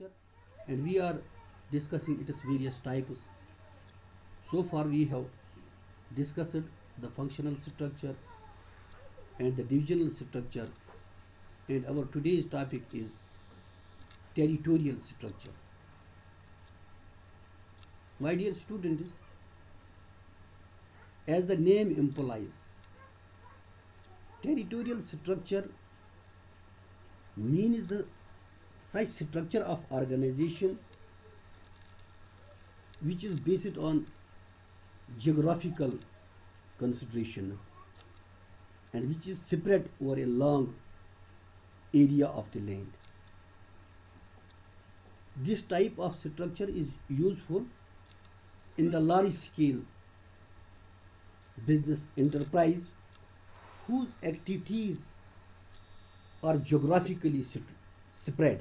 structure, and we are discussing its various types. So far we have discussed the functional structure and the divisional structure, and our today's topic is territorial structure. My dear students, as the name implies, territorial structure means the such structure of organization which is based on geographical considerations and which is spread over a long area of the land. This type of structure is useful in the large scale business enterprise whose activities are geographically spread.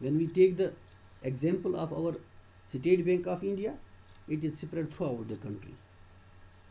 When we take the example of our State Bank of India, it is spread throughout the country.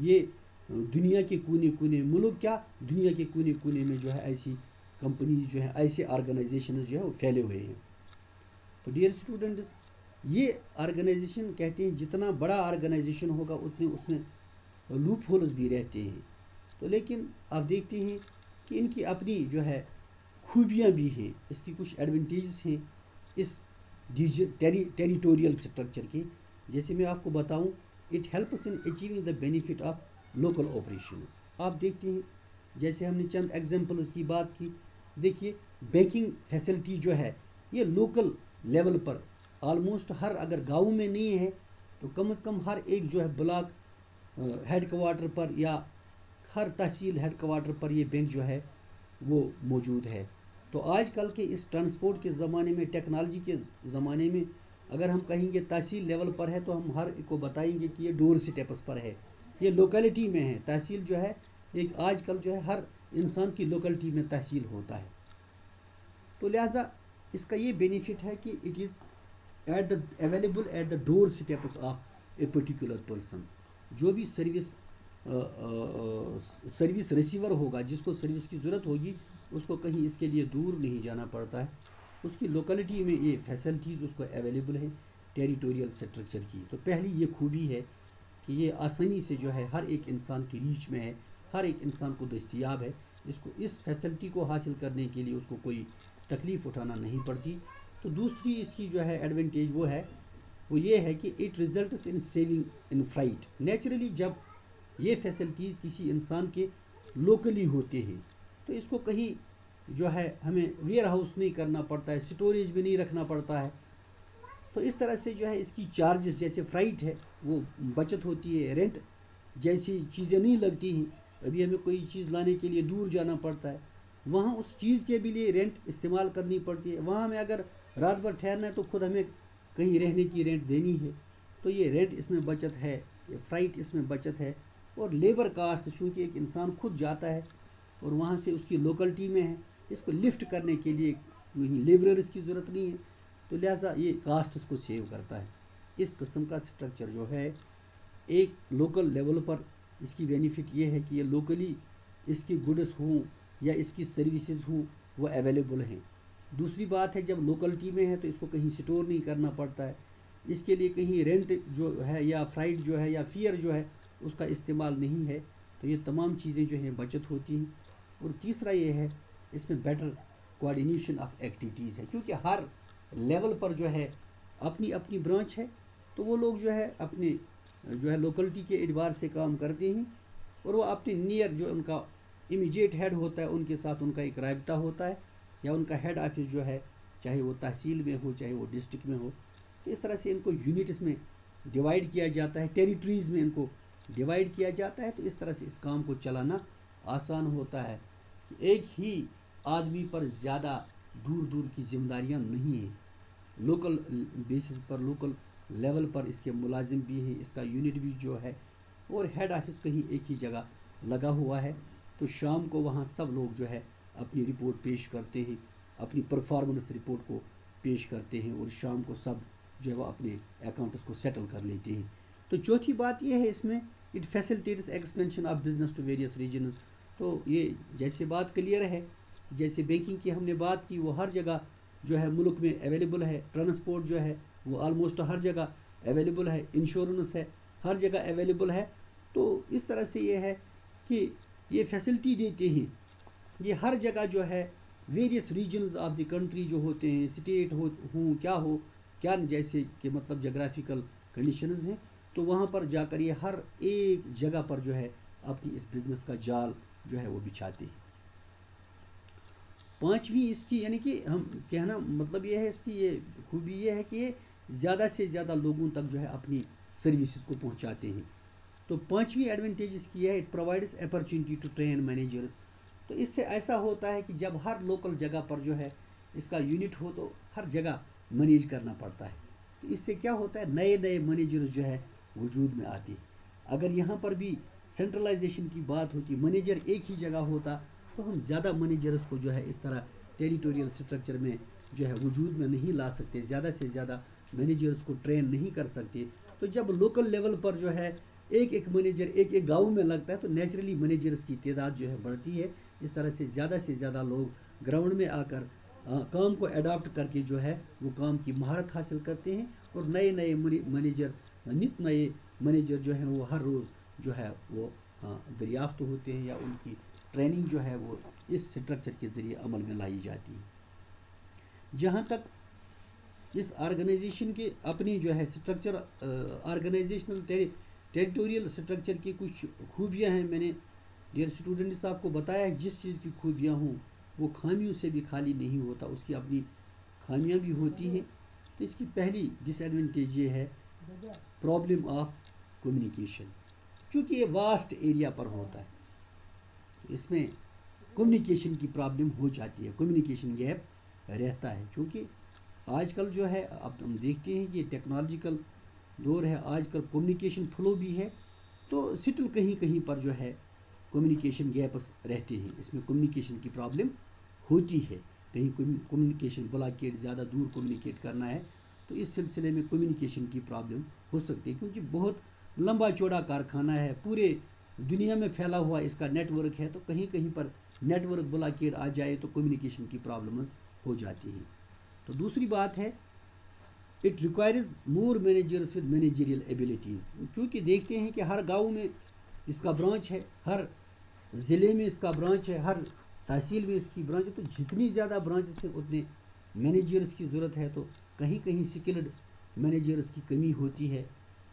یہ دنیا کے کونے کونے ملک کیا دنیا کے کونے کونے میں جو ہے ایسی کمپنیز جو ہیں ایسے آرگنائزیشنز جو ہے وہ پھیلے ہوئے ہیں. تو ڈیئر اسٹوڈنٹس یہ آرگنائزیشن کہتے ہیں جتنا بڑا آرگنائزیشن ہوگا اتنے اس میں لوپ ہولز بھی رہتے ہیں. تو لیکن آپ دیکھتے ہیں کہ ان کی اپنی جو ہے خوبیاں بھی ہیں, اس کی کچھ ایڈوانٹیجز ہیں اس ٹیریٹوریل اسٹرکچر کے. جیسے میں آپ کو بتاؤں, it helps in achieving the benefit of local operations. آپ دیکھتے ہیں جیسے ہم نے چند ایگزامپلز کی بات کی, دیکھیے بینکنگ فیسلٹی جو ہے یہ لوکل لیول پر آلموسٹ ہر اگر گاؤں میں نہیں ہے تو کم از کم ہر ایک جو ہے بلاک ہیڈ کوارٹر پر یا ہر تحصیل ہیڈ کوارٹر پر یہ بینک جو ہے وہ موجود ہے. تو آج کل کے اس ٹرانسپورٹ کے زمانے میں, ٹیکنالوجی کے زمانے میں اگر ہم کہیں گے تحصیل لیول پر ہے تو ہم ہر ایک کو بتائیں گے کہ یہ ڈور اسٹیپس پر ہے, یہ لوکیلٹی میں ہے. تحصیل جو ہے ایک آج کل جو ہے ہر انسان کی لوکیلٹی میں تحصیل ہوتا ہے. تو لہٰذا اس کا یہ بینیفٹ ہے کہ it is available at the door steps of a particular person. جو بھی سروس ریسیور ہوگا, جس کو سروس کی ضرورت ہوگی, اس کو کہیں اس کے لیے دور نہیں جانا پڑتا ہے, اس کی لوکیلٹی میں یہ فیسلٹیز اس کو اویلیبل ہے ٹیریٹوریل اسٹرکچر کی. تو پہلی یہ خوبی ہے کہ یہ آسانی سے جو ہے ہر ایک انسان کی ریچ میں ہے, ہر ایک انسان کو دستیاب ہے. اس فیسلٹی کو حاصل کرنے کے لیے اس کو کوئی تکلیف اٹھانا نہیں پڑتی. تو دوسری اس کی جو ہے ایڈوانٹیج وہ یہ ہے کہ it results in saving in fright. Naturally جب یہ فیسلٹیز کسی انسان کے لوکلی ہوتے ہیں تو اس کو کہیں جو ہے ہمیں ویئر ہاؤس نہیں کرنا پڑتا ہے, اسٹوریج میں نہیں رکھنا پڑتا ہے. تو اس طرح سے جو ہے اس کی چارجز جیسے فرائٹ ہے وہ بچت ہوتی ہے, رینٹ جیسی چیزیں نہیں لگتی ہیں. ابھی ہمیں کوئی چیز لانے کے لیے دور جانا پڑتا ہے, وہاں اس چیز کے بھی لیے رینٹ استعمال کرنی پڑتی ہے. وہاں ہمیں اگر رات بھر ٹھہرنا ہے تو خود ہمیں کہیں رہنے کی رینٹ دینی ہے. تو یہ رینٹ اس میں بچت ہے, یہ فرائٹ اس میں بچت ہے. اور لیبر کاسٹ چونکہ ایک انسان خود جاتا ہے اور وہاں سے اس کی لوکلٹی میں ہے, اس کو لفٹ کرنے کے لیے لیبررز کی ضرورت نہیں ہے, تو لہٰذا یہ کاسٹ اس کو سیو کرتا ہے. اس قسم کا اسٹرکچر جو ہے ایک لوکل لیول پر اس کی بینیفٹ یہ ہے کہ یہ لوکلی اس کی گڈس ہوں یا اس کی سروسز ہوں وہ اویلیبل ہیں. دوسری بات ہے جب لوکلٹی میں ہے تو اس کو کہیں سٹور نہیں کرنا پڑتا ہے, اس کے لیے کہیں رینٹ جو ہے یا فرائٹ جو ہے یا فیئر جو ہے اس کا استعمال نہیں ہے. تو یہ تمام چیزیں جو ہیں بچت ہوتی ہیں. اور تیسرا یہ ہے اس میں بیٹر کوآرڈینیشن آف ایکٹیویٹیز ہے, کیونکہ ہر لیول پر جو ہے اپنی اپنی برانچ ہے, تو وہ لوگ جو ہے اپنے جو ہے لوکلٹی کے اعتبار سے کام کرتے ہیں, اور وہ اپنے نیئر جو ان کا امیجیٹ ہیڈ ہوتا ہے ان کے ساتھ ان کا ایک رابطہ ہوتا ہے, یا ان کا ہیڈ آفس جو ہے چاہے وہ تحصیل میں ہو چاہے وہ ڈسٹرکٹ میں ہو. تو اس طرح سے ان کو یونٹس میں ڈیوائیڈ کیا جاتا ہے, ٹیریٹریز میں ان کو ڈیوائیڈ کیا جاتا ہے. تو اس طرح سے اس کام کو چلانا آسان ہوتا ہے کہ ایک ہی آدمی پر زیادہ دور دور کی ذمہ داریاں نہیں ہیں. لوکل بیسس پر لوکل لیول پر اس کے ملازم بھی ہیں, اس کا یونٹ بھی جو ہے, اور ہیڈ آفس کہیں ایک ہی جگہ لگا ہوا ہے. تو شام کو وہاں سب لوگ جو ہے اپنی رپورٹ پیش کرتے ہیں, اپنی پرفارمنس رپورٹ کو پیش کرتے ہیں, اور شام کو سب جو ہے وہ اپنے اکاؤنٹس کو سیٹل کر لیتے ہیں. تو چوتھی بات یہ ہے اس میں it facilitates expansion of business to various regions. تو یہ جیسے بات کلیئر ہے, جیسے بینکنگ کی ہم نے بات کی وہ ہر جگہ جو ہے ملک میں اویلیبل ہے, ٹرانسپورٹ جو ہے وہ آلموسٹ ہر جگہ اویلیبل ہے, انشورنس ہے ہر جگہ اویلیبل ہے. تو اس طرح سے یہ ہے کہ یہ فیسلٹی دیتے ہیں, یہ ہر جگہ جو ہے various regions of the country جو ہوتے ہیں, اسٹیٹ ہوں کیا جیسے کہ مطلب جغرافیکل کنڈیشنز ہیں, تو وہاں پر جا کر یہ ہر ایک جگہ پر جو ہے اپنی اس بزنس کا جال جو ہے وہ بچھاتے ہیں. پانچویں اس کی یعنی کہ ہم کہنا مطلب یہ ہے اس کی یہ خوبی یہ ہے کہ یہ زیادہ سے زیادہ لوگوں تک جو ہے اپنی سروسز کو پہنچاتے ہیں. تو پانچویں ایڈوانٹیج اس کی ہے it provides opportunity to train managers. تو اس سے ایسا ہوتا ہے کہ جب ہر لوکل جگہ پر جو ہے اس کا یونٹ ہو تو ہر جگہ مینیج کرنا پڑتا ہے. تو اس سے کیا ہوتا ہے نئے نئے مینیجرز جو ہے وجود میں آتی. اگر یہاں پر بھی سینٹرلائزیشن کی بات ہوتی, مینیجر ایک ہی جگہ ہوتا, تو ہم زیادہ مینیجرز کو جو ہے اس طرح ٹیریٹوریل اسٹرکچر میں جو ہے وجود میں نہیں لا سکتے, زیادہ سے زیادہ مینیجرز کو ٹرین نہیں کر سکتے. تو جب لوکل لیول پر جو ہے ایک ایک منیجر ایک ایک گاؤں میں لگتا ہے تو نیچرلی منیجرز کی تعداد جو ہے بڑھتی ہے. اس طرح سے زیادہ لوگ گراؤنڈ میں آ کر کام کو اڈاپٹ کر کے جو ہے وہ کام کی مہارت حاصل کرتے ہیں اور نئے منیجر جو ہیں وہ ہر روز جو ہے وہ دریافت ہوتے ہیں یا ان کی ٹریننگ جو ہے وہ اس سٹرکچر کے ذریعے عمل میں لائی جاتی ہے. جہاں تک اس آرگنائزیشن کے اپنی جو ہے سٹرکچر آرگنائزیشنل ٹیریٹوریل سٹرکچر کی کچھ خوبیاں ہیں. میں نے ڈیئر اسٹوڈنٹس آپ کو بتایا ہے جس چیز کی خوبیاں ہوں وہ خامیوں سے بھی خالی نہیں ہوتا, اس کی اپنی خامیاں بھی ہوتی ہیں. تو اس کی پہلی ڈس ایڈوانٹیج یہ ہے پرابلم آف کمیونیکیشن. چونکہ یہ واسٹ ایریا پر ہوتا ہے اس میں کمیونیکیشن کی پرابلم ہو جاتی ہے, کمیونیکیشن گیپ رہتا ہے. چونکہ آج کل جو ہے اب ہم دیکھتے ہیں کہ ٹیکنالوجیکل دور ہے, آج کل کمیونیکیشن فلو بھی ہے تو سٹل کہیں پر جو ہے کمیونیکیشن گیپس رہتے ہیں, اس میں کمیونیکیشن کی پرابلم ہوتی ہے. کہیں کمیونیکیشن بلاکیٹ زیادہ دور کمیونیکیٹ کرنا ہے تو اس سلسلے میں کمیونیکیشن کی پرابلم ہو سکتی ہے کیونکہ بہت لمبا چوڑا کارخانہ ہے, پورے دنیا میں پھیلا ہوا اس کا نیٹ ورک ہے, تو کہیں پر نیٹ ورک بلاکیٹ آ جائے تو کمیونیکیشن کی پرابلمز ہو جاتی ہیں. تو دوسری بات ہے it requires more managers with managerial abilities. چونکہ دیکھتے ہیں کہ ہر گاؤں میں اس کا برانچ ہے, ہر ضلع میں اس کا برانچ ہے, ہر تحصیل میں اس کی برانچ ہے, تو جتنی زیادہ برانچز ہیں اتنے مینیجرس کی ضرورت ہے. تو کہیں سکلڈ مینیجرس کی کمی ہوتی ہے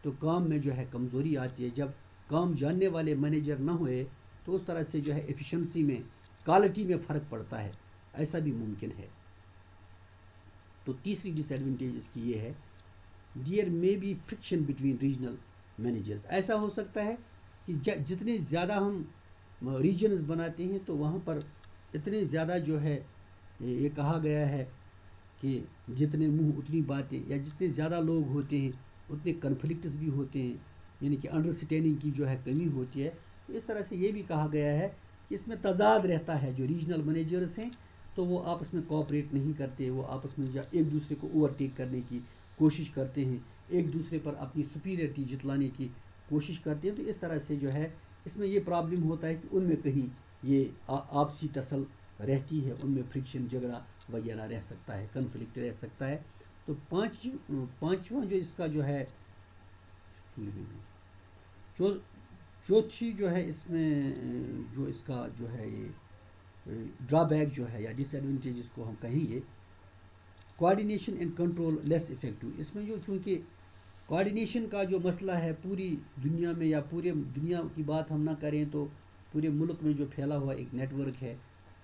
تو کام میں جو ہے کمزوری آتی ہے. جب کام جاننے والے مینیجر نہ ہوئے تو اس طرح سے جو ہے ایفیشنسی میں کوالٹی میں فرق پڑتا ہے, ایسا بھی ممکن ہے. تو تیسری ڈس ایڈوانٹیج اس کی یہ ہے there may be friction between regional managers. ایسا ہو سکتا ہے کہ جتنے زیادہ ہم ریجنز بناتے ہیں تو وہاں پر اتنے زیادہ جو ہے یہ کہا گیا ہے کہ جتنے منہ اتنی باتیں, یا جتنے زیادہ لوگ ہوتے ہیں اتنے کنفلکٹس بھی ہوتے ہیں, یعنی کہ انڈرسٹینڈنگ کی جو ہے کمی ہوتی ہے. تو اس طرح سے یہ بھی کہا گیا ہے کہ اس میں تضاد رہتا ہے. جو ریجنل مینیجرز ہیں تو وہ آپس میں کوآپریٹ نہیں کرتے, وہ آپس میں ایک دوسرے کو اوورٹیک کرنے کی کوشش کرتے ہیں, ایک دوسرے پر اپنی سپیریئرٹی جتلانے کی کوشش کرتے ہیں. تو اس طرح سے جو ہے اس میں یہ پرابلم ہوتا ہے کہ ان میں کہیں یہ آپسی ٹسل رہتی ہے, ان میں فرکشن جھگڑا وغیرہ رہ سکتا ہے, کنفلکٹ رہ سکتا ہے. تو پانچواں جو اس کا جو ہے چوتھی جو ہے اس میں جو اس کا جو ہے یہ ڈرا بیک جو ہے یا ڈس ایڈوانٹیج اس کو ہم کہیں گے coordination and control less effective. اس میں جو چونکہ کوآرڈینیشن کا جو مسئلہ ہے پوری دنیا میں, یا پورے دنیا کی بات ہم نہ کریں تو پورے ملک میں جو پھیلا ہوا ایک نیٹ ورک ہے,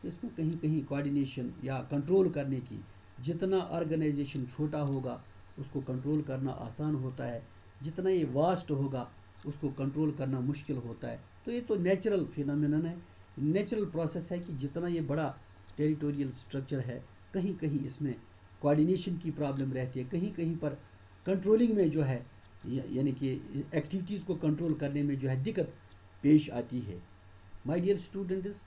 تو اس میں کہیں کوآرڈینیشن یا کنٹرول کرنے کی, جتنا آرگنائزیشن چھوٹا ہوگا اس کو کنٹرول کرنا آسان ہوتا ہے, جتنا یہ واسٹ ہوگا اس کو کنٹرول کرنا مشکل ہوتا ہے. تو یہ تو نیچرل فینامینن ہے, نیچرل پروسیس ہے کہ جتنا یہ بڑا ٹیریٹوریل سٹرکچر ہے کہیں اس میں کوآرڈینیشن کی پرابلم رہتی ہے, کہیں پر کنٹرولنگ میں جو ہے یعنی کہ ایکٹیویٹیز کو کنٹرول کرنے میں جو ہے دقت پیش آتی ہے. مائی ڈیئر اسٹوڈنٹس,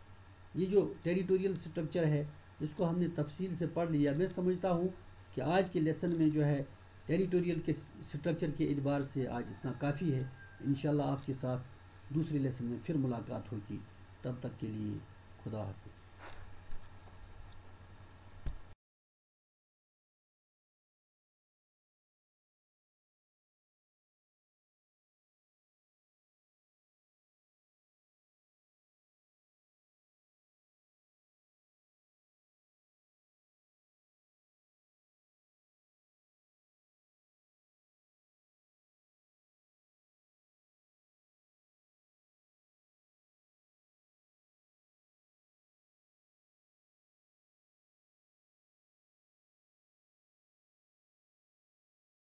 یہ جو ٹیریٹوریل سٹرکچر ہے اس کو ہم نے تفصیل سے پڑھ لیا. میں سمجھتا ہوں کہ آج کے لیسن میں جو ہے ٹیریٹوریل کے سٹرکچر کے اعتبار سے آج اتنا کافی ہے. انشاءاللہ آپ کے ساتھ دوسرے لیسن میں پھر ملاقات ہوگی. تب تک کے لیے خدا حافظ.